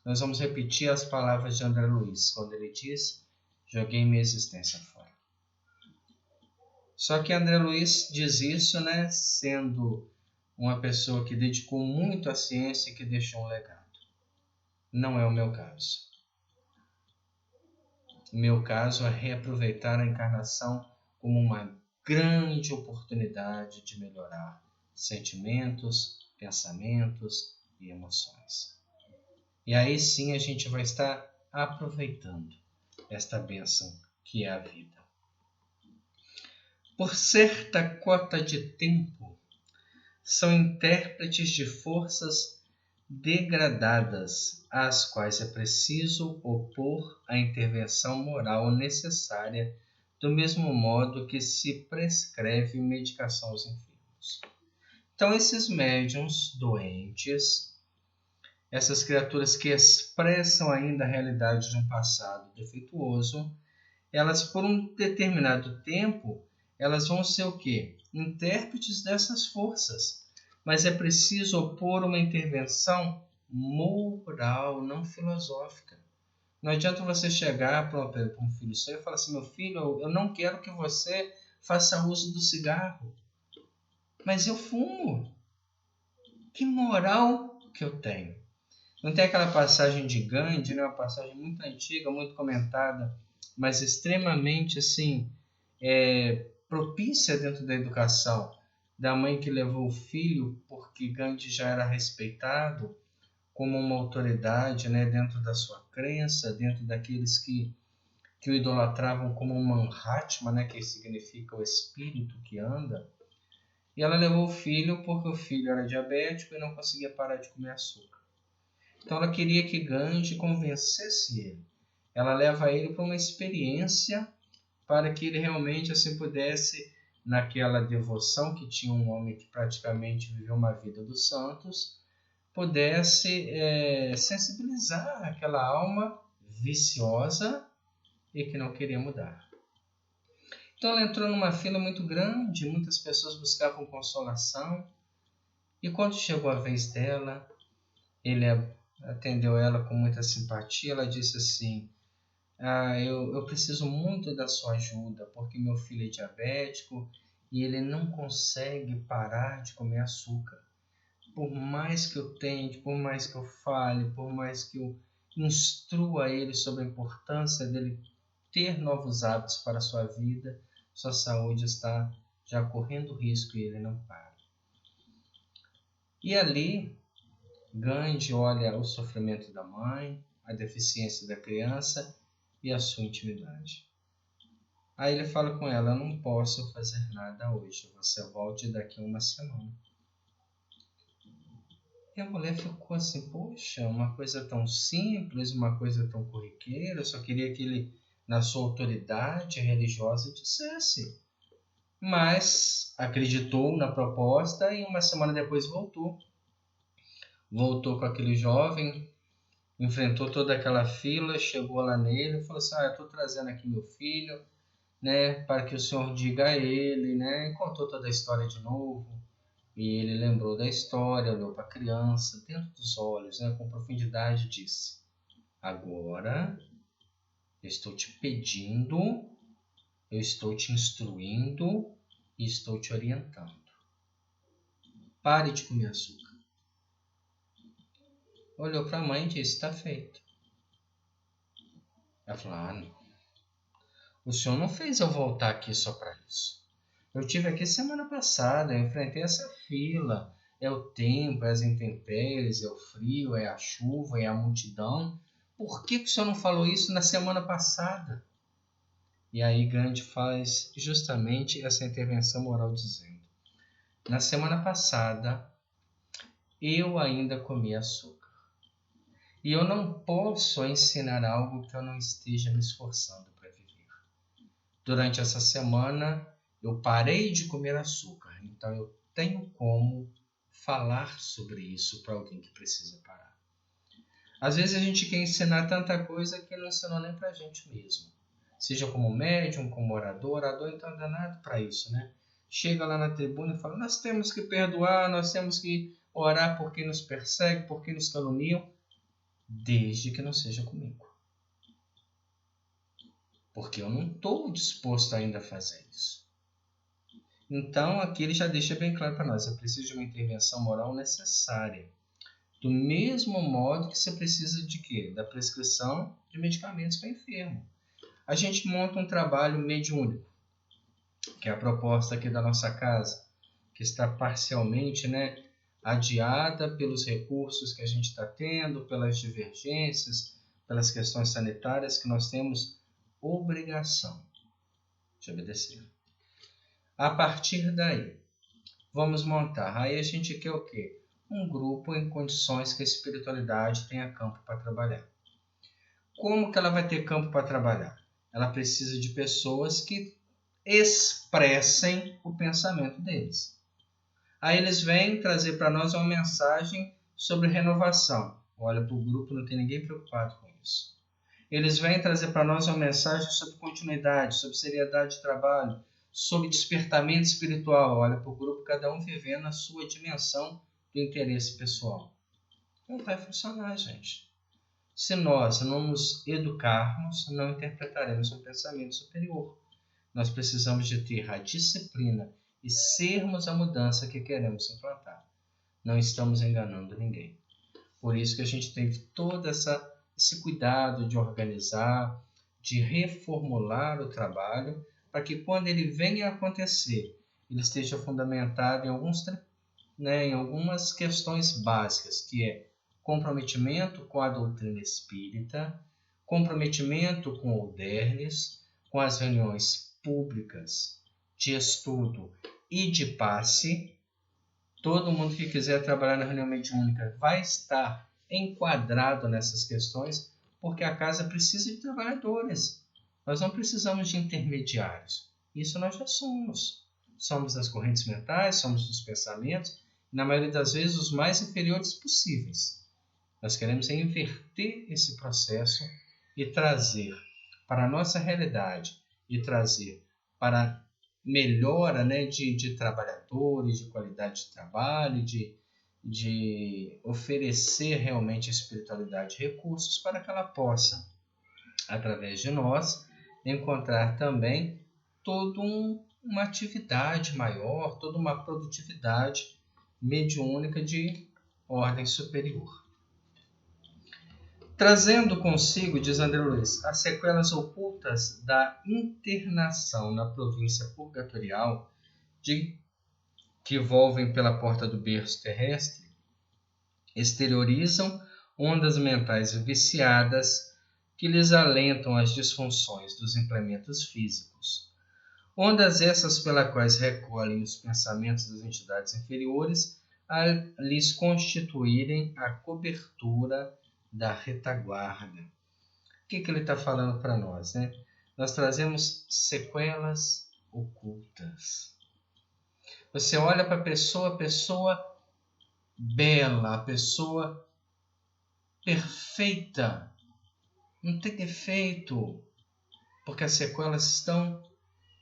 nós vamos repetir as palavras de André Luiz, quando ele diz, joguei minha existência fora. Só que André Luiz diz isso, né, sendo uma pessoa que dedicou muito à ciência e que deixou um legado. Não é o meu caso. O meu caso é reaproveitar a encarnação como uma grande oportunidade de melhorar sentimentos, pensamentos e emoções. E aí sim a gente vai estar aproveitando esta bênção que é a vida. Por certa cota de tempo, são intérpretes de forças degradadas, às quais é preciso opor a intervenção moral necessária, do mesmo modo que se prescreve medicação aos enfermos. Então, esses médiuns doentes, essas criaturas que expressam ainda a realidade de um passado defeituoso, elas, por um determinado tempo, elas vão ser o quê? Intérpretes dessas forças. Mas é preciso opor uma intervenção moral, não filosófica. Não adianta você chegar para um filho seu e falar assim: meu filho, eu não quero que você faça uso do cigarro. Mas eu fumo. Que moral que eu tenho? Não tem aquela passagem de Gandhi, né? Uma passagem muito antiga, muito comentada, mas extremamente assim, propícia dentro da educação, da mãe que levou o filho porque Gandhi já era respeitado como uma autoridade, né, dentro da sua crença, dentro daqueles que o idolatravam como um Mahatma, né, que significa o espírito que anda. E ela levou o filho porque o filho era diabético e não conseguia parar de comer açúcar. Então ela queria que Gandhi convencesse ele. Ela leva ele para uma experiência para que ele realmente assim pudesse, naquela devoção que tinha um homem que praticamente viveu uma vida dos santos, pudesse sensibilizar aquela alma viciosa e que não queria mudar. Então ela entrou numa fila muito grande, muitas pessoas buscavam consolação, e quando chegou a vez dela, ele atendeu ela com muita simpatia. Ela disse assim: eu preciso muito da sua ajuda, porque meu filho é diabético e ele não consegue parar de comer açúcar. Por mais que eu tente, por mais que eu fale, por mais que eu instrua ele sobre a importância dele ter novos hábitos para a sua vida, sua saúde está já correndo risco e ele não para. E ali, Gandhi olha o sofrimento da mãe, a deficiência da criança e a sua intimidade. Aí ele fala com ela: eu não posso fazer nada hoje, você volte daqui a uma semana. E a mulher ficou assim: poxa, uma coisa tão simples, uma coisa tão corriqueira, eu só queria que ele, na sua autoridade religiosa, dissesse. Mas acreditou na proposta e uma semana depois voltou. Voltou com aquele jovem, enfrentou toda aquela fila, chegou lá nele e falou assim: eu estou trazendo aqui meu filho, né, para que o senhor diga a ele, né, e contou toda a história de novo. E ele lembrou da história, olhou para a criança, dentro dos olhos, né, com profundidade, disse: agora eu estou te pedindo, eu estou te instruindo e estou te orientando. Pare de comer açúcar. Olhou para a mãe e disse: está feito. Ela falou: não. O senhor não fez eu voltar aqui só para isso. Eu tive aqui semana passada, eu enfrentei essa fila. É o tempo, é as intempéries, é o frio, é a chuva, é a multidão. Por que o senhor não falou isso na semana passada? E aí Gandhi faz justamente essa intervenção moral dizendo: na semana passada eu ainda comi açúcar. E eu não posso ensinar algo que eu não esteja me esforçando para viver. Durante essa semana eu parei de comer açúcar, então eu tenho como falar sobre isso para alguém que precisa parar. Às vezes a gente quer ensinar tanta coisa que não ensinou nem para a gente mesmo. Seja como médium, como orador então é danado para isso, né? Chega lá na tribuna e fala: nós temos que perdoar, nós temos que orar por quem nos persegue, por quem nos caluniam, desde que não seja comigo. Porque eu não estou disposto ainda a fazer isso. Então, aqui ele já deixa bem claro para nós: é preciso de uma intervenção moral necessária. Do mesmo modo que você precisa de quê? Da prescrição de medicamentos para enfermo. A gente monta um trabalho mediúnico, que é a proposta aqui da nossa casa, que está parcialmente, né, adiada pelos recursos que a gente está tendo, pelas divergências, pelas questões sanitárias que nós temos obrigação de obedecer. A partir daí, vamos montar. Aí a gente quer o quê? Um grupo em condições que a espiritualidade tenha campo para trabalhar. Como que ela vai ter campo para trabalhar? Ela precisa de pessoas que expressem o pensamento deles. Aí eles vêm trazer para nós uma mensagem sobre renovação. Olha, para o grupo não tem ninguém preocupado com isso. Eles vêm trazer para nós uma mensagem sobre continuidade, sobre seriedade de trabalho, sobre despertamento espiritual. Olha, para o grupo, cada um vivendo a sua dimensão do interesse pessoal. Não vai funcionar, gente. Se nós não nos educarmos, não interpretaremos um pensamento superior. Nós precisamos de ter a disciplina e sermos a mudança que queremos implantar. Não estamos enganando ninguém. Por isso que a gente tem todo esse cuidado de organizar, de reformular o trabalho, para que quando ele venha a acontecer, ele esteja fundamentado em algumas questões básicas, que é comprometimento com a doutrina espírita, comprometimento com o DERNES, com as reuniões públicas de estudo e de passe. Todo mundo que quiser trabalhar na reunião mediúnica vai estar enquadrado nessas questões, porque a casa precisa de trabalhadores. Nós não precisamos de intermediários. Isso nós já somos. Somos das correntes mentais, somos dos pensamentos, e na maioria das vezes os mais inferiores possíveis. Nós queremos inverter esse processo e trazer para a nossa realidade, e trazer para melhora, de trabalhadores, de qualidade de trabalho, de oferecer realmente a espiritualidade recursos para que ela possa, através de nós, encontrar também toda uma atividade maior, toda uma produtividade mediúnica de ordem superior. Trazendo consigo, diz André Luiz, as sequelas ocultas da internação na província purgatorial que envolvem pela porta do berço terrestre, exteriorizam ondas mentais viciadas que lhes alentam as disfunções dos implementos físicos. Ondas essas pelas quais recolhem os pensamentos das entidades inferiores a lhes constituírem a cobertura da retaguarda. O que ele está falando para nós? Nós trazemos sequelas ocultas. Você olha para a pessoa bela, a pessoa perfeita, não tem defeito, porque as sequelas estão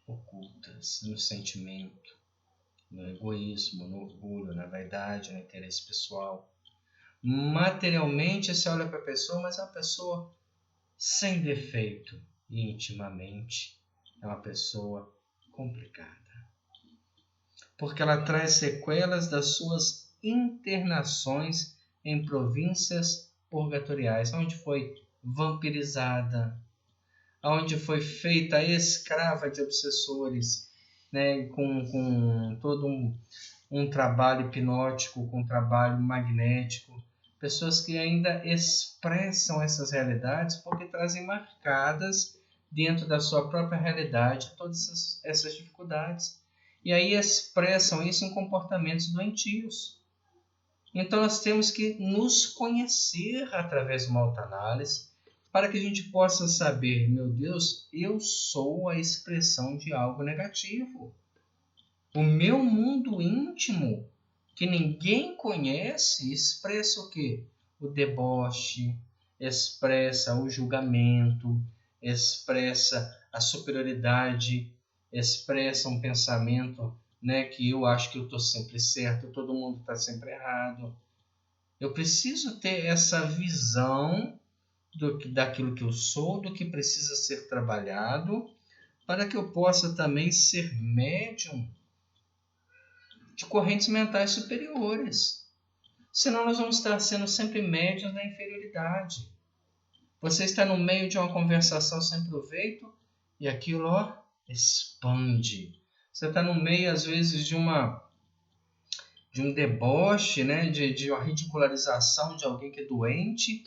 ocultas no sentimento, no egoísmo, no orgulho, na vaidade, no interesse pessoal. Materialmente você olha para a pessoa, mas é uma pessoa sem defeito, e intimamente é uma pessoa complicada, porque ela traz sequelas das suas internações em províncias purgatoriais, onde foi vampirizada, onde foi feita escrava de obsessores, com todo um trabalho hipnótico, com um trabalho magnético. Pessoas que ainda expressam essas realidades porque trazem marcadas dentro da sua própria realidade todas essas dificuldades. E aí expressam isso em comportamentos doentios. Então nós temos que nos conhecer através de uma autoanálise para que a gente possa saber, meu Deus, eu sou a expressão de algo negativo. O meu mundo íntimo, que ninguém conhece, expressa o quê? O deboche, expressa o julgamento, expressa a superioridade, expressa um pensamento, que eu acho que eu estou sempre certo, todo mundo está sempre errado. Eu preciso ter essa visão daquilo que eu sou, do que precisa ser trabalhado, para que eu possa também ser médium de correntes mentais superiores. Senão nós vamos estar sendo sempre médiuns da inferioridade. Você está no meio de uma conversação sem proveito e aquilo expande. Você está no meio, às vezes, de uma de um deboche, né? de uma ridicularização de alguém que é doente,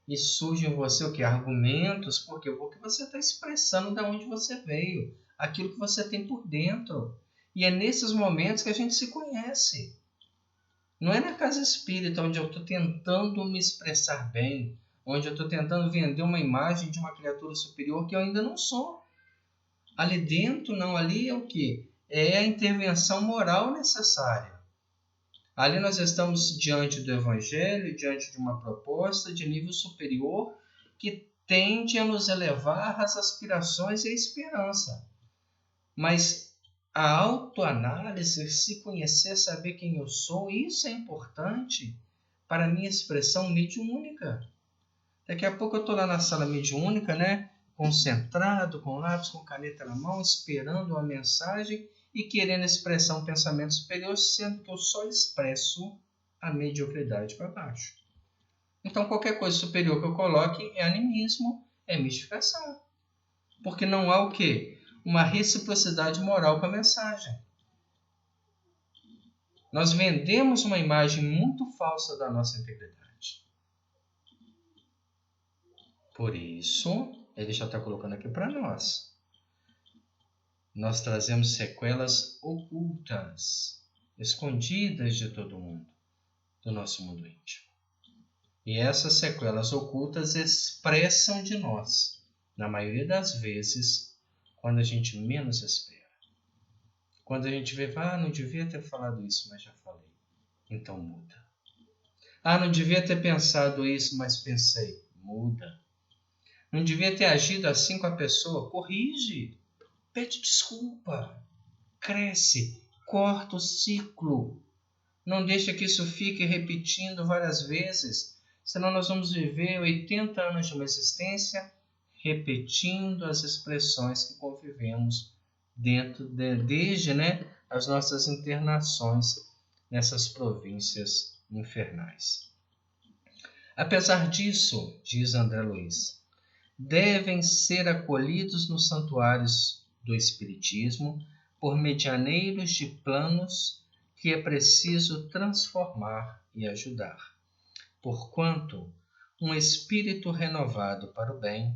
e surge em você o que? Argumentos. Por quê? Porque você está expressando de onde você veio, aquilo que você tem por dentro. E é nesses momentos que a gente se conhece. Não é na casa espírita onde eu estou tentando me expressar bem, onde eu estou tentando vender uma imagem de uma criatura superior que eu ainda não sou. Ali dentro, não, ali é o quê? É a intervenção moral necessária. Ali nós estamos diante do Evangelho, diante de uma proposta de nível superior que tende a nos elevar às aspirações e à esperança. Mas a autoanálise, se conhecer, saber quem eu sou, isso é importante para a minha expressão mediúnica. Daqui a pouco eu estou lá na sala mediúnica, né? Concentrado, com lápis, com caneta na mão, esperando uma mensagem e querendo expressar um pensamento superior, sendo que eu só expresso a mediocridade para baixo. Então, qualquer coisa superior que eu coloque é animismo, é mistificação. Porque não há o quê? Uma reciprocidade moral com a mensagem. Nós vendemos uma imagem muito falsa da nossa integridade. Por isso, ele já está colocando aqui para nós. Nós trazemos sequelas ocultas, escondidas de todo mundo, do nosso mundo íntimo. E essas sequelas ocultas expressam de nós, na maioria das vezes, quando a gente menos espera. Quando a gente vê, não devia ter falado isso, mas já falei. Então muda. Não devia ter pensado isso, mas pensei. Muda. Não devia ter agido assim com a pessoa. Corrige. Pede desculpa. Cresce. Corta o ciclo. Não deixa que isso fique repetindo várias vezes. Senão nós vamos viver 80 anos de uma existência repetindo as expressões que convivemos desde as nossas internações nessas províncias infernais. Apesar disso, diz André Luiz, devem ser acolhidos nos santuários do Espiritismo por medianeiros de planos que é preciso transformar e ajudar, porquanto um espírito renovado para o bem,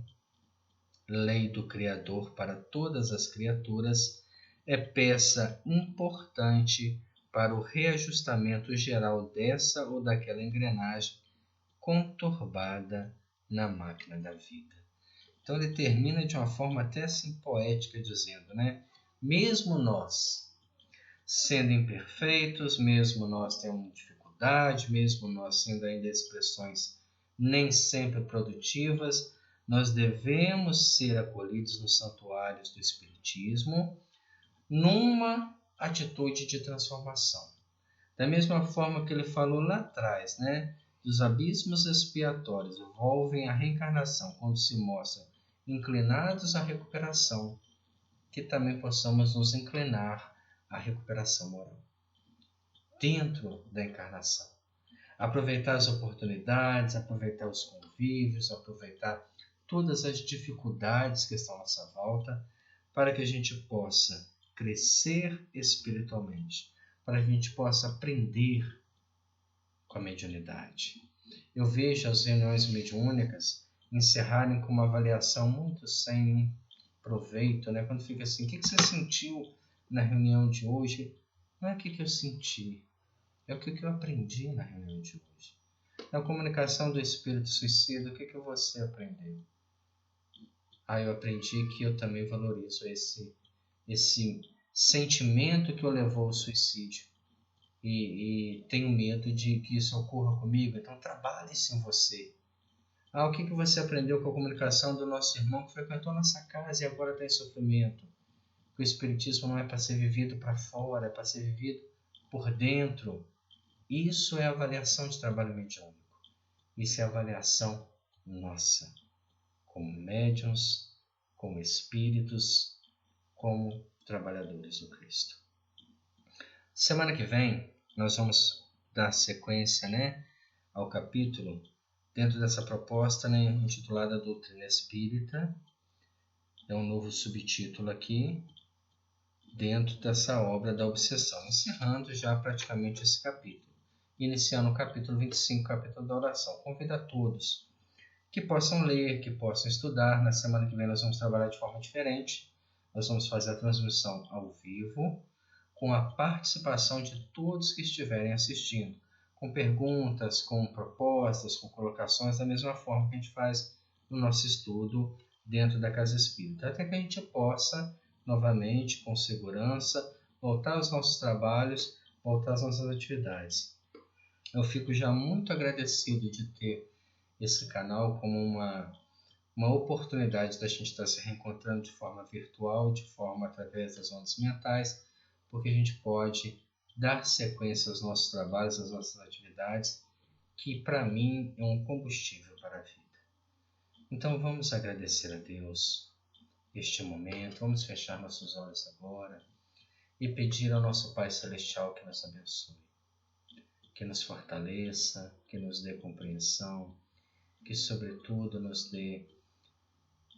lei do Criador para todas as criaturas, é peça importante para o reajustamento geral dessa ou daquela engrenagem conturbada na máquina da vida. Então ele termina de uma forma até assim poética, dizendo, mesmo nós, sendo imperfeitos, mesmo nós tendo dificuldade, mesmo nós sendo ainda expressões nem sempre produtivas, nós devemos ser acolhidos nos santuários do Espiritismo numa atitude de transformação. Da mesma forma que ele falou lá atrás, dos abismos expiatórios envolvem a reencarnação quando se mostram inclinados à recuperação, que também possamos nos inclinar à recuperação moral dentro da encarnação. Aproveitar as oportunidades, aproveitar os convívios, aproveitar todas as dificuldades que estão à nossa volta, para que a gente possa crescer espiritualmente, para que a gente possa aprender com a mediunidade. Eu vejo as reuniões mediúnicas encerrarem com uma avaliação muito sem proveito, quando fica assim, o que você sentiu na reunião de hoje? Não é o que eu senti, é o que eu aprendi na reunião de hoje. Na comunicação do espírito suicida, o que você aprendeu? Eu aprendi que eu também valorizo esse sentimento que o levou ao suicídio. E tenho medo de que isso ocorra comigo, então trabalhe isso em você. O que você aprendeu com a comunicação do nosso irmão que frequentou nossa casa e agora está em sofrimento? Que o espiritismo não é para ser vivido para fora, é para ser vivido por dentro. Isso é avaliação de trabalho mediúnico. Isso é avaliação nossa, como médiuns, como espíritos, como trabalhadores do Cristo. Semana que vem nós vamos dar sequência ao capítulo dentro dessa proposta intitulada Doutrina Espírita. É um novo subtítulo aqui. dentro dessa obra da obsessão, encerrando já praticamente esse capítulo, iniciando o capítulo 25, capítulo da oração. Convido a todos que possam ler, que possam estudar. Na semana que vem nós vamos trabalhar de forma diferente. Nós vamos fazer a transmissão ao vivo, com a participação de todos que estiverem assistindo, com perguntas, com propostas, com colocações, da mesma forma que a gente faz no nosso estudo dentro da Casa Espírita, até que a gente possa, novamente, com segurança, voltar aos nossos trabalhos, voltar às nossas atividades. Eu fico já muito agradecido de ter esse canal como uma oportunidade da gente estar se reencontrando de forma virtual, de forma através das ondas mentais, porque a gente pode dar sequência aos nossos trabalhos, às nossas atividades, que para mim é um combustível para a vida. Então vamos agradecer a Deus este momento, vamos fechar nossos olhos agora e pedir ao nosso Pai Celestial que nos abençoe, que nos fortaleça, que nos dê compreensão, que sobretudo nos dê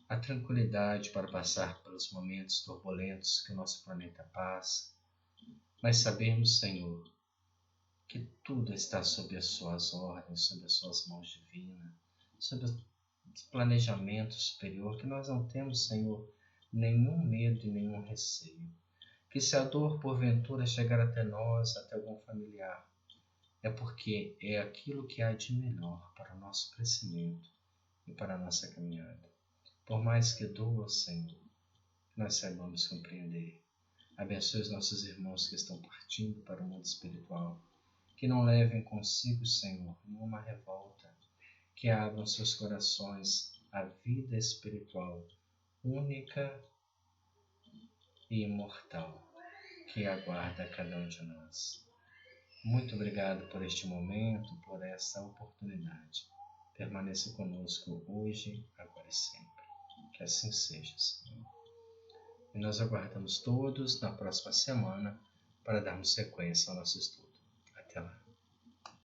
a tranquilidade para passar pelos momentos turbulentos que o nosso planeta passa, mas sabermos, Senhor, que tudo está sob as suas ordens, sob as suas mãos divinas, sob o planejamento superior, que nós não temos, Senhor, nenhum medo e nenhum receio. Que se a dor porventura chegar até nós, até algum familiar, é porque é aquilo que há de melhor para o nosso crescimento e para a nossa caminhada. Por mais que doa, Senhor, nós saibamos compreender. Abençoe os nossos irmãos que estão partindo para o mundo espiritual, que não levem consigo, Senhor, nenhuma revolta, que abram seus corações à vida espiritual única e imortal que aguarda cada um de nós. Muito obrigado por este momento, por essa oportunidade. Permaneça conosco hoje, agora e sempre. Que assim seja, Senhor. E nós aguardamos todos na próxima semana para darmos sequência ao nosso estudo. Até lá.